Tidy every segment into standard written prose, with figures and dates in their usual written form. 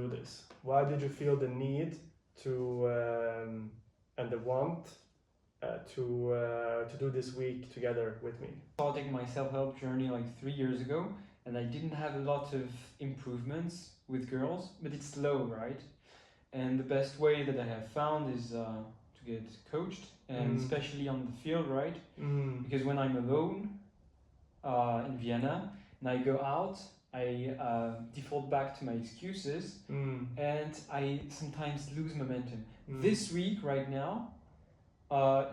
this? Why did you feel the need to and the want to do this week together with me? I started my self-help journey like 3 years ago, and I didn't have a lot of improvements with girls, but it's slow, right? And the best way that I have found is to get coached, and especially on the field, right? Because when I'm alone in Vienna and I go out, I default back to my excuses, and I sometimes lose momentum. This week, right now,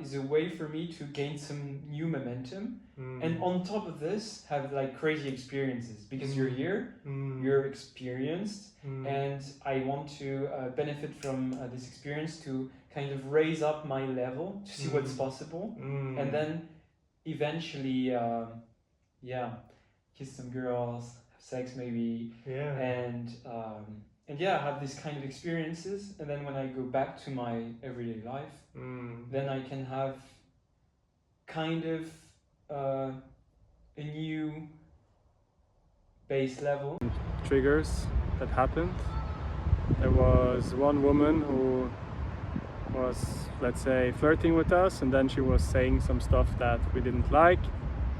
is a way for me to gain some new momentum, and on top of this, have like crazy experiences, because you're here, you're experienced, and I want to benefit from this experience to kind of raise up my level to see what's possible, and then eventually, kiss some girls, have sex maybe, and have this kind of experiences, and then when I go back to my everyday life, then I can have kind of a new base level. Triggers that happened. There was one woman who was, let's say, flirting with us, and then she was saying some stuff that we didn't like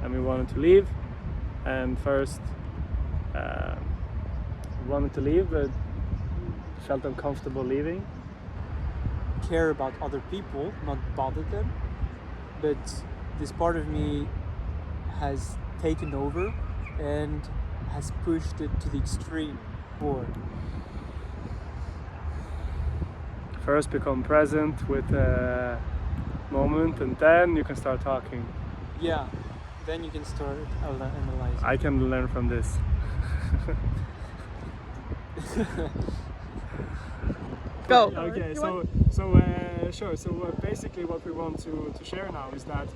and we wanted to leave. And first we wanted to leave, but felt uncomfortable leaving. Care about other people, not bother them, but this part of me has taken over and has pushed it to the extreme forward. First become present with a moment, and then you can start talking. Yeah, then you can start analyzing. I can learn from this. Go. Okay, sure. So basically what we want to share now is that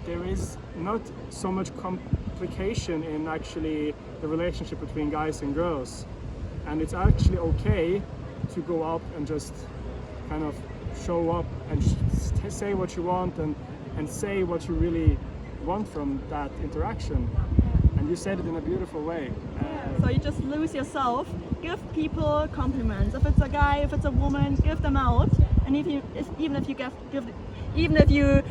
there is not so much complication in actually the relationship between guys and girls, and it's actually okay to go up and just kind of show up and say what you want and say what you really want from that interaction. And you said it in a beautiful way. So you just lose yourself, give people compliments. If it's a guy, if it's a woman, give them out. And even if you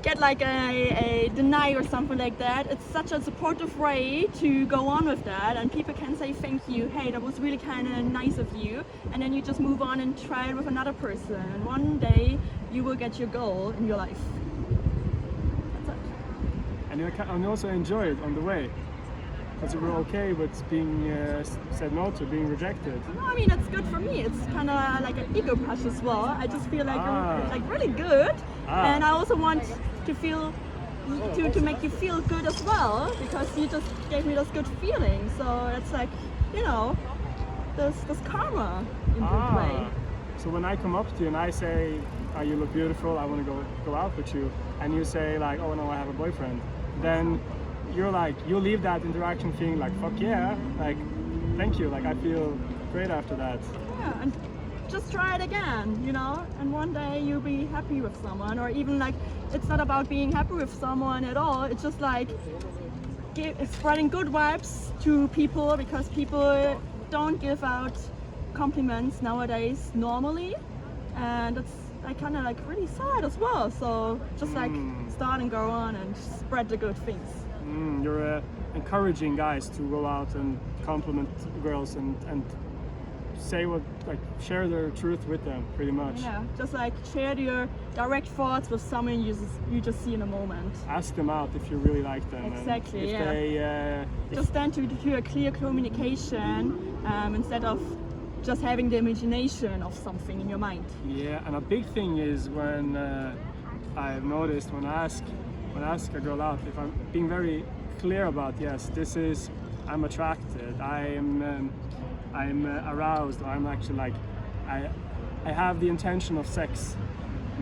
get like a deny or something like that, it's such a supportive way to go on with that, and people can say thank you, hey, that was really kind of nice of you, and then you just move on and try it with another person, and one day you will get your goal in your life. That's it. And you also enjoy it on the way, because you were okay with being said no to, being rejected. No, I mean, it's good for me. It's kind of like an ego push as well. I just feel like really good, and I also want to feel to make you feel good as well, because you just gave me this good feeling. So it's like, you know, this karma in good way. So when I come up to you and I say, you look beautiful, I want to go out with you, and you say like, oh no, I have a boyfriend, then you're like, you leave that interaction feeling like, fuck yeah, like, thank you, like I feel great after that. Yeah, and just try it again, you know, and one day you'll be happy with someone, or even like, it's not about being happy with someone at all, it's just like spreading good vibes to people, because people don't give out compliments nowadays normally, and it's like kind of like really sad as well. So just like start and go on and spread the good things. You're encouraging guys to go out and compliment girls and say what, like, share their truth with them, pretty much. Yeah, just like share your direct thoughts with someone you just see in a moment. Ask them out if you really like them. Exactly. And if they, just stand to a clear communication instead of just having the imagination of something in your mind. Yeah, and a big thing is when I've noticed when I ask a girl out, if I'm being very clear about, yes, this is, I'm attracted, I'm aroused, or I'm actually like, I have the intention of sex.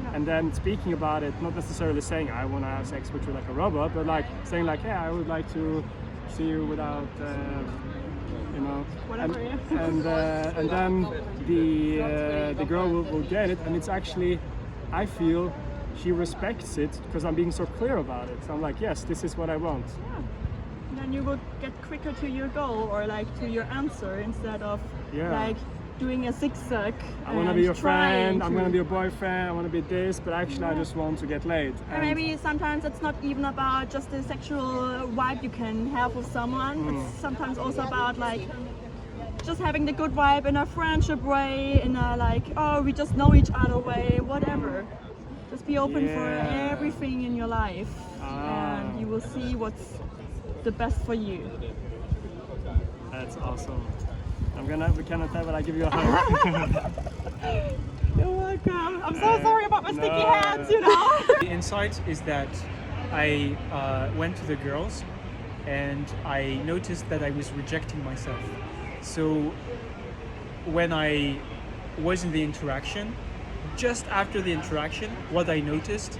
Yeah. And then speaking about it, not necessarily saying I want to have sex with you like a robot, but like saying like, yeah, I would like to see you without, you know, whatever, and then the girl will get it, and it's actually, I feel she respects it because I'm being so clear about it. So I'm like, yes, this is what I want. Yeah. then you will get quicker to your goal or like to your answer instead of like doing a zigzag. I want to be your friend, I'm going to be your boyfriend, I want to be this, but actually I just want to get laid. And maybe sometimes it's not even about just the sexual vibe you can have with someone. It's sometimes also about like just having the good vibe in a friendship way, in a like, oh, we just know each other way, whatever. Just be open for everything in your life, and you will see what's the best for you. That's awesome. We cannot have it, I give you a hug. You're welcome. I'm so sorry about my sticky hands, you know. The insight is that I went to the girls and I noticed that I was rejecting myself. So when I was in the interaction, just after the interaction, what I noticed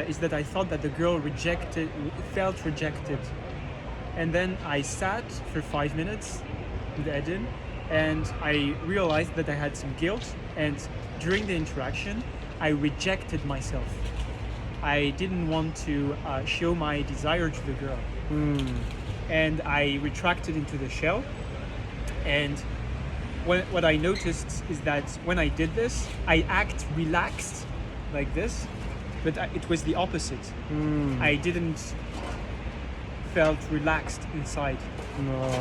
is that I thought that the girl felt rejected. And then I sat for 5 minutes with Eden and I realized that I had some guilt, and during the interaction I rejected myself. I didn't want to show my desire to the girl. And I retracted into the shell, and what I noticed is that when I did this, I act relaxed like this, but it was the opposite. I didn't felt relaxed inside.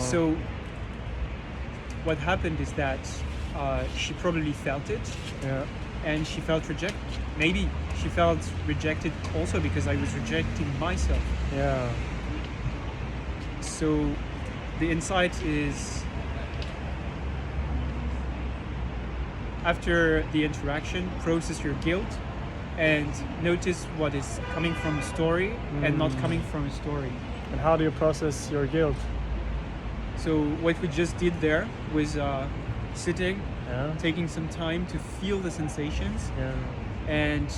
So what happened is that she probably felt it, and she felt rejected. Maybe she felt rejected also because I was rejecting myself. So the insight is, after the interaction, process your guilt and notice what is coming from a story and not coming from a story. And how do you process your guilt? So what we just did there was sitting, taking some time to feel the sensations and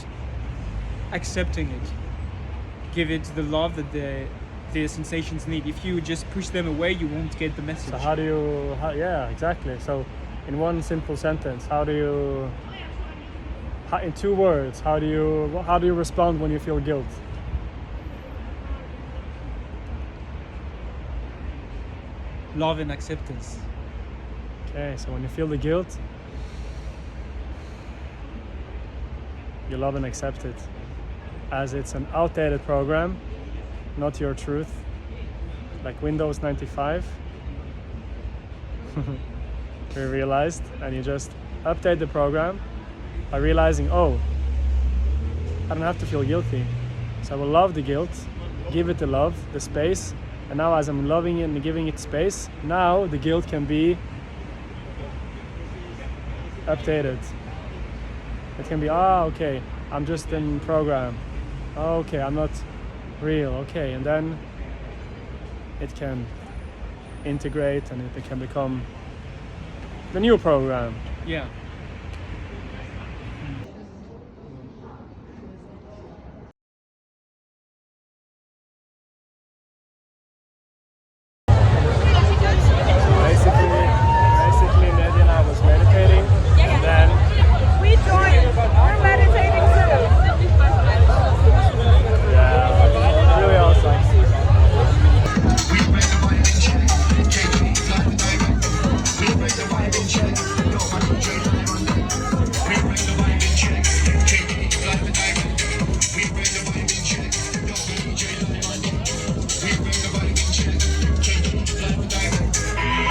accepting it. Give it the love that the sensations need. If you just push them away, you won't get the message. So how do you, exactly. So in one simple sentence, in 2 words, how do you respond when you feel guilt? Love and acceptance. Okay, so when you feel the guilt, you love and accept it, as it's an outdated program, not your truth, like Windows 95. We realized, and you just update the program by realizing, oh, I don't have to feel guilty, so I will love the guilt, give it the love, the space. And now as I'm loving it and giving it space, now the guilt can be updated. It can be, okay, I'm just in program. Okay, I'm not real. Okay, and then it can integrate and it can become the new program. Yeah. Basically, Nedi and I was meditating, and then We joined. We're meditating too. really awesome.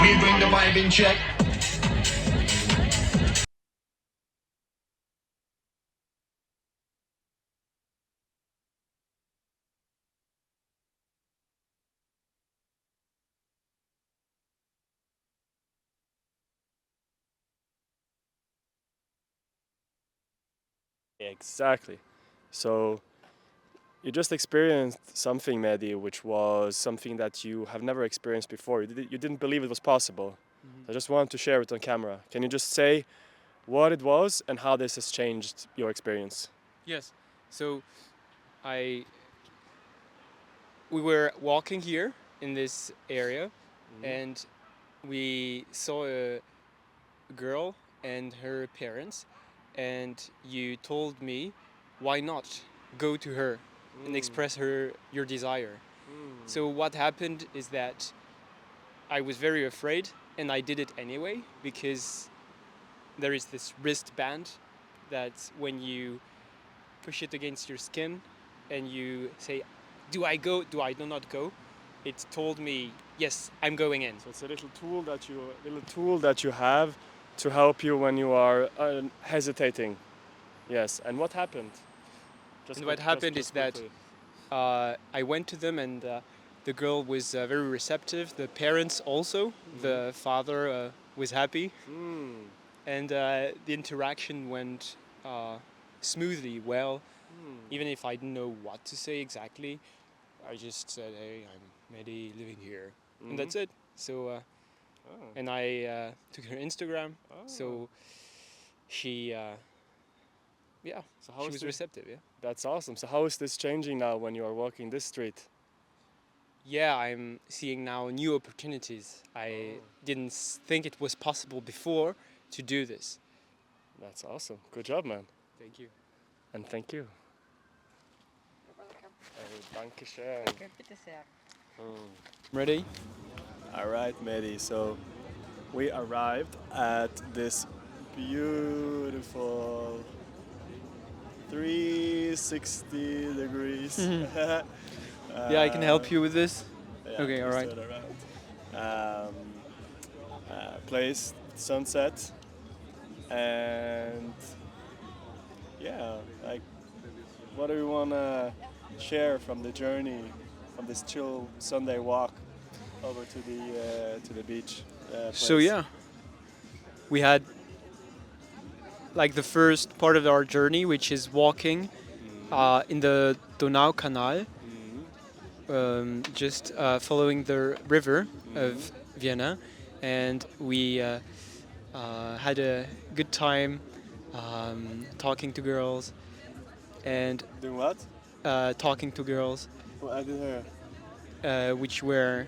We bring the vibe in check. Exactly. So you just experienced something, Mehdi, which was something that you have never experienced before. You didn't believe it was possible. I just wanted to share it on camera. Can you just say what it was and how this has changed your experience? Yes. So we were walking here in this area, and we saw a girl and her parents, and you told me, why not go to her and express your desire. So what happened is that I was very afraid, and I did it anyway because there is this wristband that when you push it against your skin and you say, do I go, do I do not go? It told me, yes, I'm going in. So it's a little tool that you have to help you when you are hesitating. Yes. And what happened? And what happened is that I went to them, and the girl was very receptive. The parents also. The father was happy. And the interaction went smoothly, well. Even if I didn't know what to say exactly, I just said, hey, I'm Mehdi, living here. And that's it. So, and I took her Instagram. So she, so she was receptive, yeah. That's awesome. So how is this changing now when you are walking this street? Yeah, I'm seeing now new opportunities. I didn't think it was possible before to do this. That's awesome. Good job, man. Thank you. And thank you. Danke schön. Bitte sehr. Ready? All right, Mehdi. So we arrived at this beautiful 360 degrees. Yeah, I can help you with this. Yeah, Okay, all right. turn around. Place, sunset, and yeah, like, what do you want to share from the journey, from this chill Sunday walk over to the beach? So place? yeah, we had like the first part of our journey, which is walking in the Donau Canal, just following the river of Vienna, and we had a good time talking to girls and Doing what? talking to girls, Well, I didn't hear. which were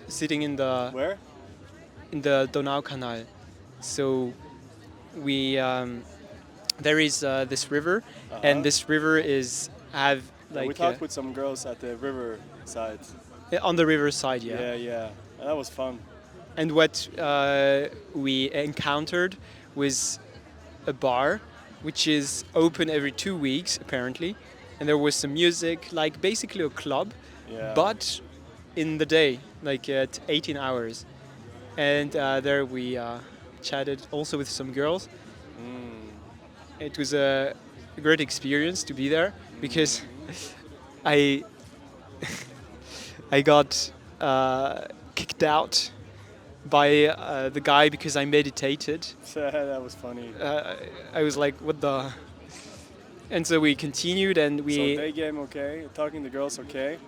sitting in the Where? Donau Canal. So we there is this river, and this river is have like we talked with some girls at the river side. on the river side, yeah. Yeah, yeah. And that was fun. And what we encountered was a bar, which is open every 2 weeks apparently, and there was some music, like basically a club, Yeah. but in the day, like at 18 hours. And there we chatted also with some girls. It was a great experience to be there because I I got kicked out by the guy because I meditated. That was funny. I was like, what the? And so we continued, and we. So day game okay, talking to girls okay,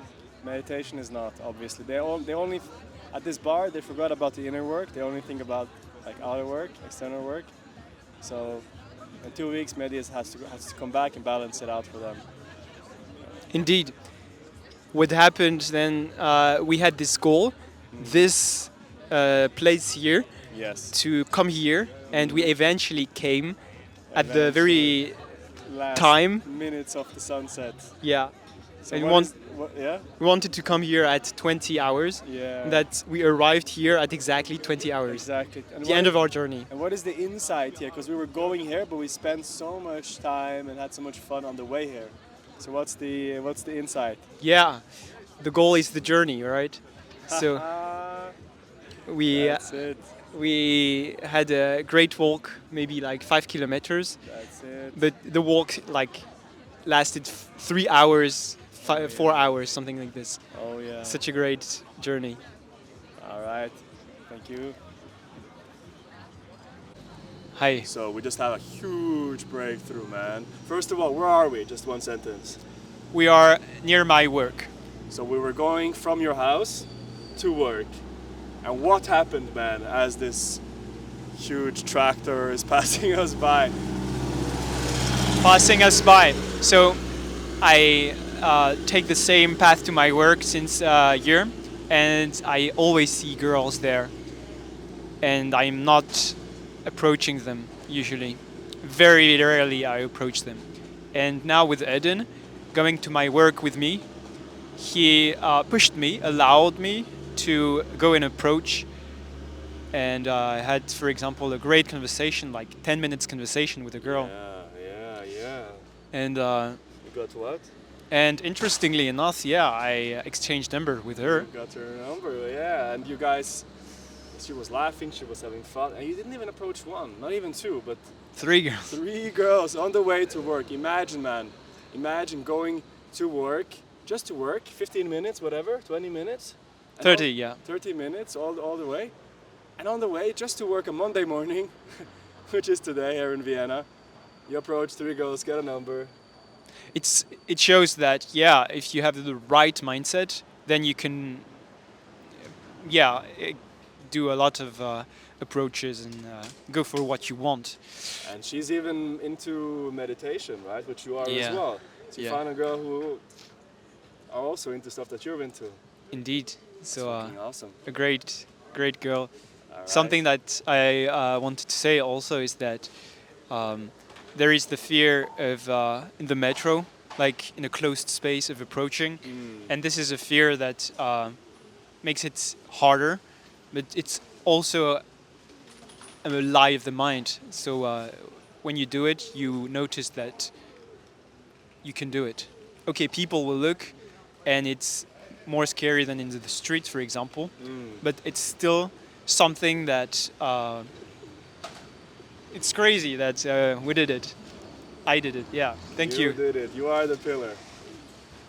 meditation is not, obviously. They only at this bar they forgot about the inner work. They only think about like outer work, external work. So in 2 weeks, Medias has to come back and balance it out for them. Indeed. What happened then? We had this goal, this place here, Yes. to come here, and we eventually came at the very Last time. minutes of the sunset. Yeah. So And yeah. we wanted to come here at 20 hours. Yeah. That we arrived here at exactly 20 hours. Exactly. And The end of our journey. And what is the insight here? Because we were going here, but we spent so much time and had so much fun on the way here. So what's the insight? Yeah. The goal is the journey, right? So we That's it. we had a great walk, maybe like 5 kilometers. That's it. But the walk like lasted 3 hours, 4 hours, something like this. Oh yeah. Such a great journey. All right. Thank you. Hi. So we just had a huge breakthrough, man. First of all, where are we? Just one sentence. We are near my work. So we were going from your house to work. And what happened, man, as this huge tractor is passing us by? Passing us by. So I take the same path to my work since a year, and I always see girls there. And I'm not approaching them usually. Very rarely I approach them. And now with Eden going to my work with me, he pushed me, allowed me to go and approach. And I had, for example, a great conversation, like 10 minutes conversation with a girl. Yeah. And You got what? and interestingly enough, yeah, I exchanged number with her. You got her number, yeah. And you guys, she was laughing, she was having fun, and you didn't even approach one, not even two, but 3 girls. 3 girls on the way to work. Imagine, man. Imagine going to work, just to work, 15 minutes, whatever, 20 minutes. and 30, all- yeah. 30 minutes all the way. And on the way, just to work on Monday morning, which is today here in Vienna, you approach 3 girls, get a number. It shows that, yeah, if you have the right mindset, then you can, yeah, do a lot of approaches and go for what you want. And she's even into meditation, right? Which you are Yeah. as well. So you Yeah. find a girl who are also into stuff that you're into. Indeed. So Fucking awesome. a great girl. All right. Something that I wanted to say also is that there is the fear of in the metro, like in a closed space of approaching, and this is a fear that makes it harder, but it's also a lie of the mind. So when you do it, you notice that you can do it. Okay, people will look, and it's more scary than in the streets, for example, but it's still something that it's crazy that we did it. I did it. Yeah. Thank you. You did it. You are the pillar.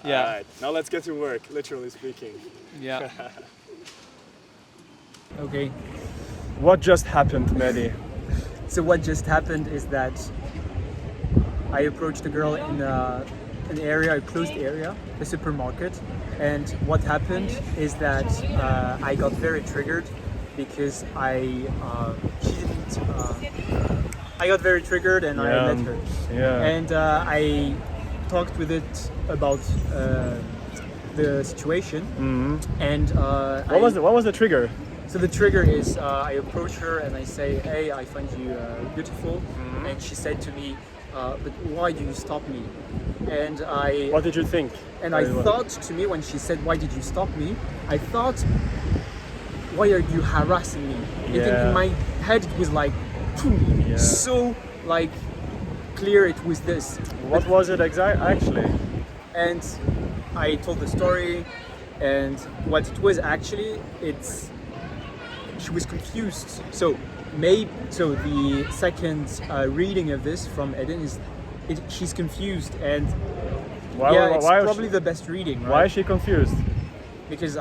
Yeah. All right. Now let's get to work, literally speaking. Yeah. Okay. What just happened, Mehdi? So what just happened is that I approached a girl in an area, a closed area, a supermarket, and what happened is that I got very triggered because she didn't. I got very triggered and I met her. Yeah. And I talked with it about the situation. And What was the trigger? so the trigger is I approach her and I say, "Hey, I find you beautiful," and she said to me, "But why do you stop me?" And I What did you think? and I thought to me when she said, "Why did you stop me?" I thought, "Why are you harassing me?" Yeah. In my head it was like, Yeah. so like clear it was this. What was it actually? And I told the story, and what it was actually, she was confused. So the second reading of this from Eden is, she's confused, and it's why probably the best reading, right? Why is she confused? Because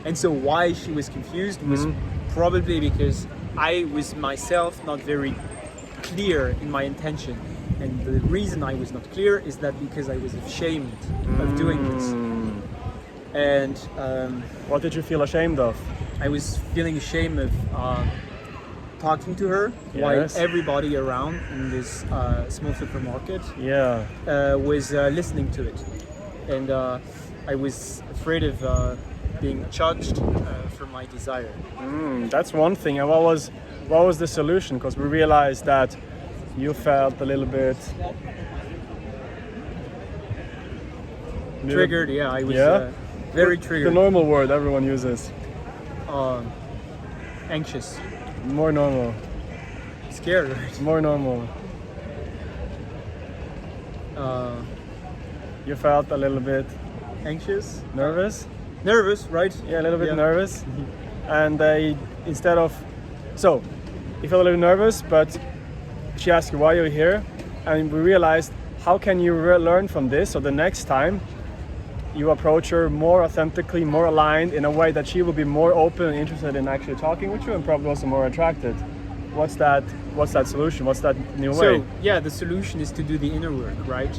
and so why she was confused was probably because I was myself not very clear in my intention. And the reason I was not clear is that because I was ashamed of doing this. And What did you feel ashamed of? I was feeling ashamed of talking to her while Yes. everybody around in this small supermarket Yeah. was listening to it. And I was afraid of being judged for my desire. That's one thing. And what was the solution? Because we realized that you felt a little bit Triggered, yeah, I was Yeah? very The triggered. normal word everyone uses. Anxious, More normal. scared, right? More normal. You felt a little bit Anxious, nervous. nervous, right? Yeah, a little bit Yeah. nervous. And instead of, so you felt a little nervous, but she asked you why you're here, and we realized how can you learn from this, so the next time you approach her more authentically, more aligned, in a way that she will be more open and interested in actually talking with you, and probably also more attracted. What's that solution? What's that new way? So yeah, the solution is to do the inner work, right?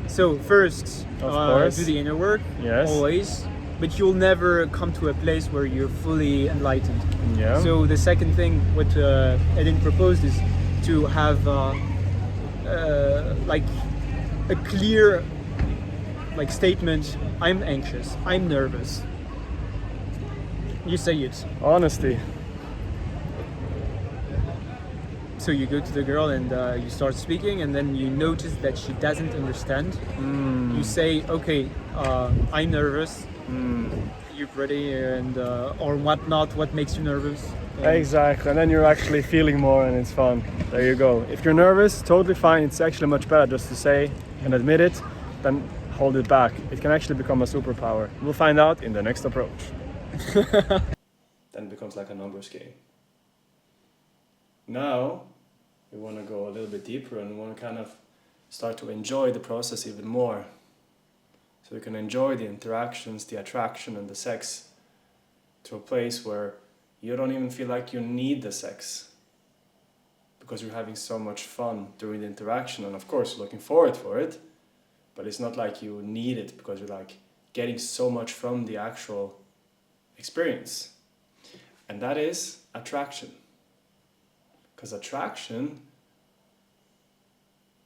So first, Of course. do the inner work, Yes. always, but you'll never come to a place where you're fully enlightened. Yeah. So the second thing, what Eden proposed is to have like a clear like statement. I'm anxious. I'm nervous. You say it. Honesty. So you go to the girl and you start speaking, and then you notice that she doesn't understand. You say, okay, I'm nervous. You ready, and or whatnot? What makes you nervous? Exactly, and then you're actually feeling more and it's fun. There you go. If you're nervous, totally fine. It's actually much better just to say and admit it than hold it back. It can actually become a superpower. We'll find out in the next approach. Then it becomes like a numbers game. Now, we want to go a little bit deeper and we want to kind of start to enjoy the process even more. So we can enjoy the interactions, the attraction and the sex to a place where you don't even feel like you need the sex because you're having so much fun during the interaction, and of course looking forward for it, but it's not like you need it because you're like getting so much from the actual experience. And that is attraction. Because attraction,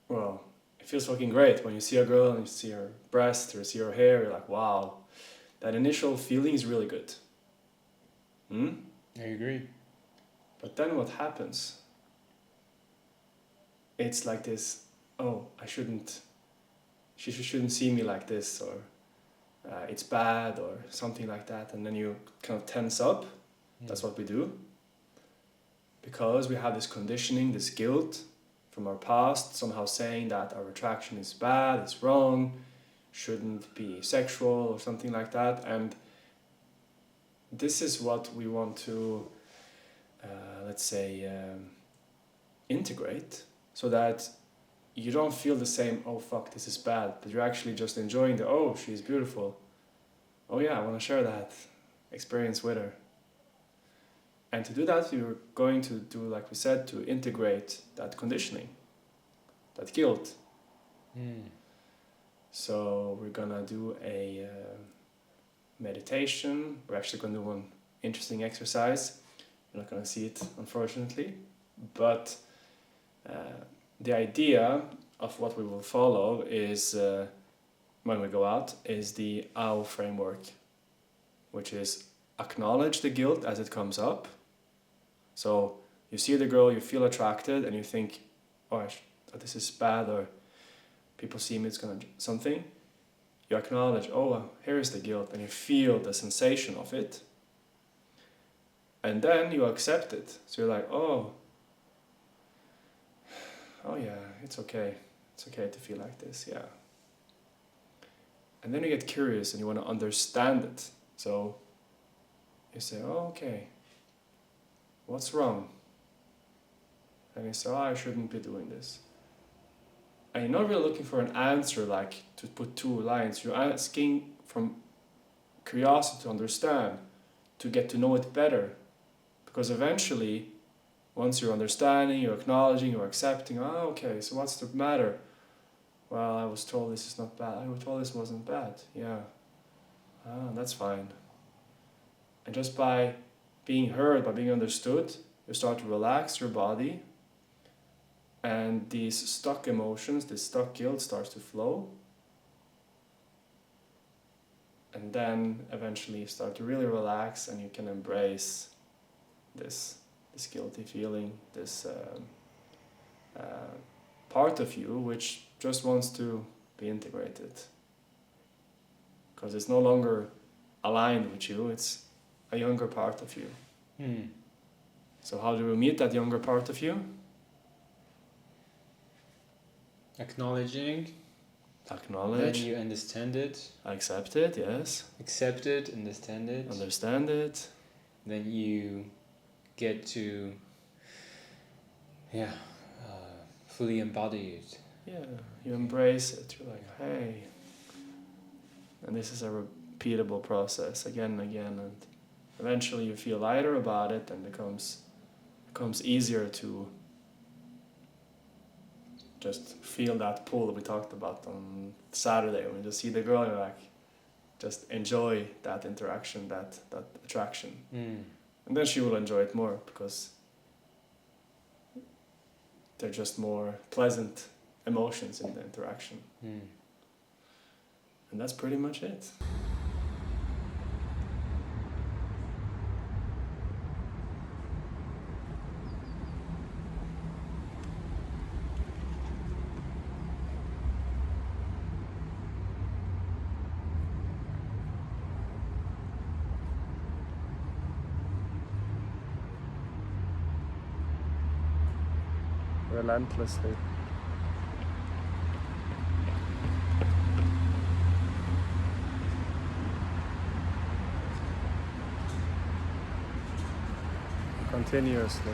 well, it feels fucking great when you see a girl and you see her breast or see her hair, you're like, wow, that initial feeling is really good. I agree. But then what happens? It's like this, oh, she shouldn't see me like this, or it's bad, or something like that. And then you kind of tense up. That's what we do. Because we have this conditioning, this guilt from our past, somehow saying that our attraction is bad, it's wrong, shouldn't be sexual, or something like that. And this is what we want to, integrate, so that you don't feel the same, oh fuck, this is bad, but you're actually just enjoying the, oh, she's beautiful. Oh yeah, I want to share that experience with her. And to do that, you're going to do, like we said, to integrate that conditioning, that guilt. So we're gonna do a meditation. We're actually gonna do one interesting exercise. You're not gonna see it, unfortunately, but the idea of what we will follow is, when we go out, is the OW framework, which is acknowledge the guilt as it comes up. So you see the girl, you feel attracted, and you think, oh, this is bad, or people see me, it's gonna something. You acknowledge, oh, here is the guilt, and you feel the sensation of it. And then you accept it. So you're like, oh yeah, it's okay. It's okay to feel like this, yeah. And then you get curious and you want to understand it. So you say, oh, okay, what's wrong? And you say, oh, I shouldn't be doing this. And you're not really looking for an answer, like to put 2 lines. You're asking from curiosity to understand, to get to know it better. Because eventually, once you're understanding, you're acknowledging, you're accepting, oh, okay, so what's the matter? Well, I was told this is not bad. I was told this wasn't bad. Yeah. That's fine. And just by being heard, by being understood, you start to relax your body, and these stuck emotions, this stuck guilt starts to flow. And then eventually you start to really relax, and you can embrace this guilty feeling, this part of you which just wants to be integrated. Because it's no longer aligned with you, it's a younger part of you. So how do we meet that younger part of you? Acknowledging. Acknowledge. Then you understand it. Accept it, yes. Accept it, understand it. Understand it. Then you get to, fully embody it. Yeah, you embrace it. You're like, hey. And this is a repeatable process again and again, and eventually you feel lighter about it, and becomes easier to just feel that pull that we talked about on Saturday. When you just see the girl, you're like, just enjoy that interaction, that attraction. And then she will enjoy it more, because they're just more pleasant emotions in the interaction. And that's pretty much it. relentlessly. Continuously.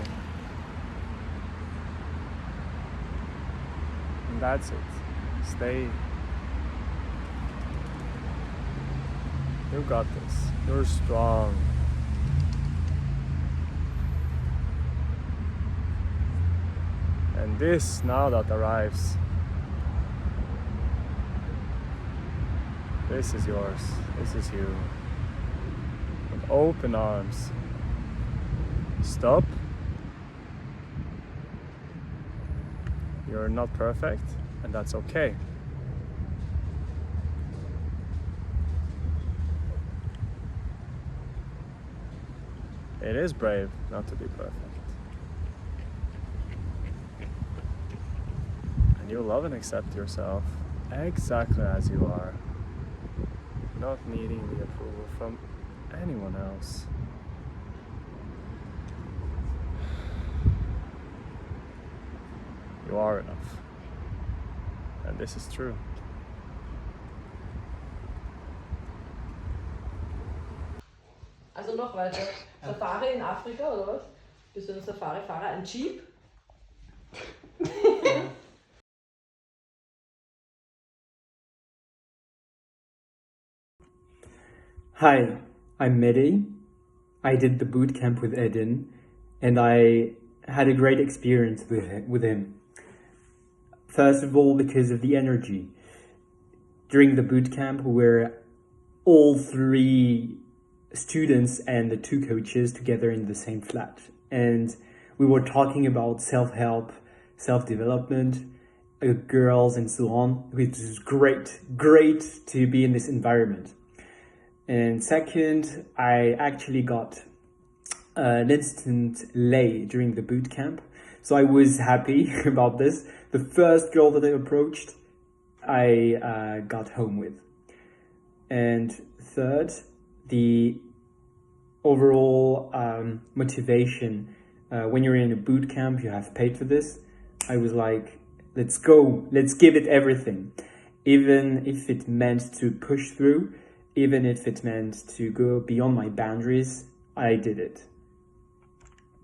And that's it. Stay. You got this. You're strong. And this now that arrives, this is yours. This is you. With open arms. Stop. You're not perfect, and that's okay. It is brave not to be perfect. And you love and accept yourself exactly as you are, not needing the approval from anyone else. You are enough. And this is true. Also noch weiter. Safari in Afrika oder was? Bist du ein Safari-Fahrer? Ein Jeep? Hi, I'm Mehdi. I did the boot camp with Eden, and I had a great experience with him. First of all, because of the energy. During the boot camp, we were all 3 students and the 2 coaches together in the same flat. And we were talking about self-help, self-development, girls and so on, which is great to be in this environment. And second, I actually got an instant lay during the boot camp. So I was happy about this. The first girl that I approached, I got home with. And third, the overall motivation. When you're in a boot camp, you have paid for this. I was like, let's go, let's give it everything. Even if it meant to push through, even if it meant to go beyond my boundaries, I did it.